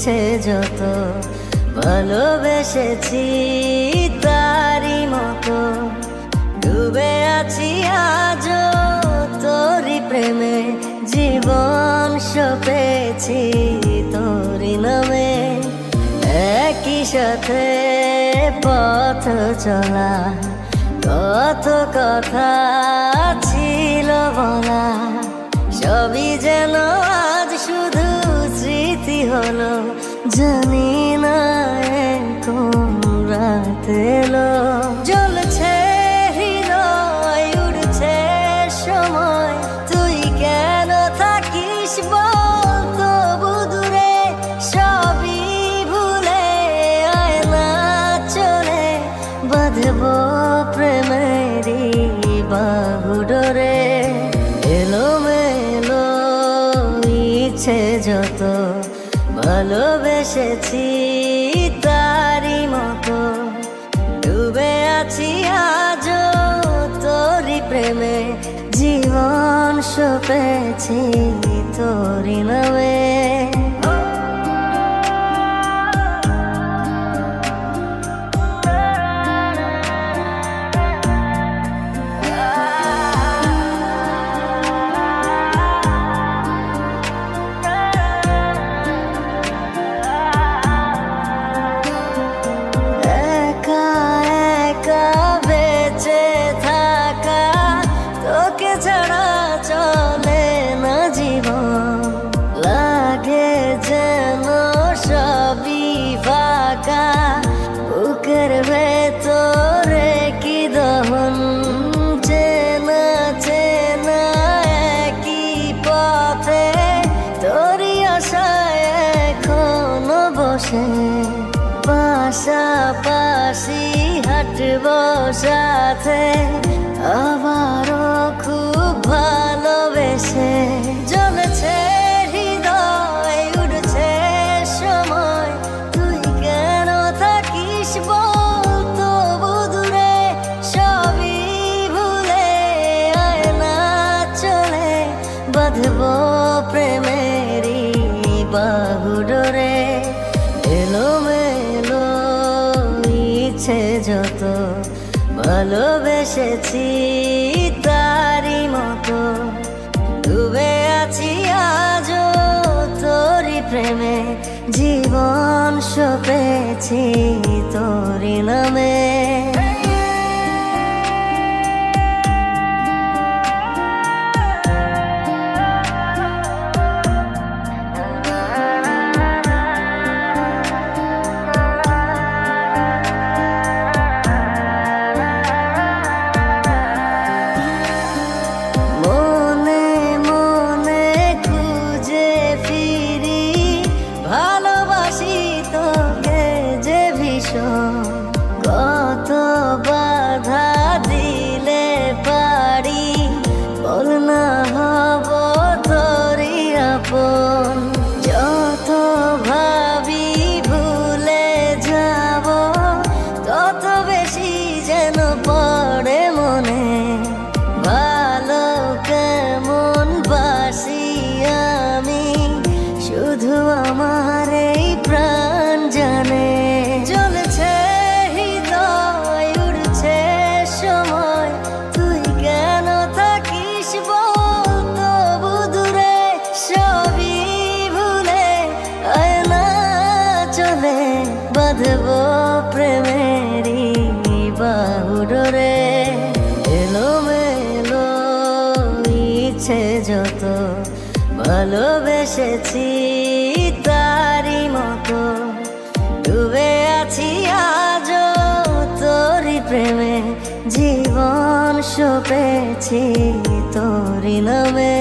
ইচ্ছে যত ভালোবেসেছি তারি মতো ডুবে আছি আজও তোরি প্রেমে জীবন সপেছি তোরি নামে একই সাথে পথ চলা কত কথা ছিল বলা সবই যেন আজ শুধু স্মৃতি হলো জানি না কোন রাত এলো জ্বলছে হৃদয় উড়ছে সময় তুই কেন থাকিস বল তবু দূরে সবই ভুলে আয় না চলে বাঁধব প্রেমেরই বাহু ডোরে এলোমেলো ইচ্ছে যত ভালোবেসেছি তারি মতো ডুবে আছি আজও তোরি প্রেমে জীবন সপেছি তোরি নামে ছাড়া চলে না জীবন লাগে যেন সবই ফাঁকা বুকের ভেতরে কি দহন চেনা চেনা একই পথে তোরই আশায় এখনো বসে পাশাপাশি হাঁটব সাথে আবারও খুব ভালোবেসে জ্বলছে হৃদয় উড়ছে সময় তুই কেন থাকিস বল তবু দূরে সবই ভুলে আয় না চলে বাঁধব প্রেমেরই বাহু ডোরে এলোমেলো ইচ্ছে যত ভালোবেসেছি তারি মতো ডুবে আছি আজও তোরি প্রেমে জীবন সপেছি তোরি নামে কত বাধা দিলে পারি বল না হব তোরি আপন যত ভাবি ভুলে যাব তত বেশি যেন পড়ে মনে ভালো কেমন বাসি আমি শুধু আমার এই প্রাণ জানে জ্বলছে হৃদয় উড়ছে সময় তুই কেন থাকিস বল তবু দূরে সবই ভুলে আয় না চলে বাঁধব প্রেমেরই বাহু ডোরে এলোমেলো ইচ্ছে যত ভালোবেসেছি তারি মতো ডুবে আছি আজও তোরি প্রেমে জীবন সপেছি তোরি নামে।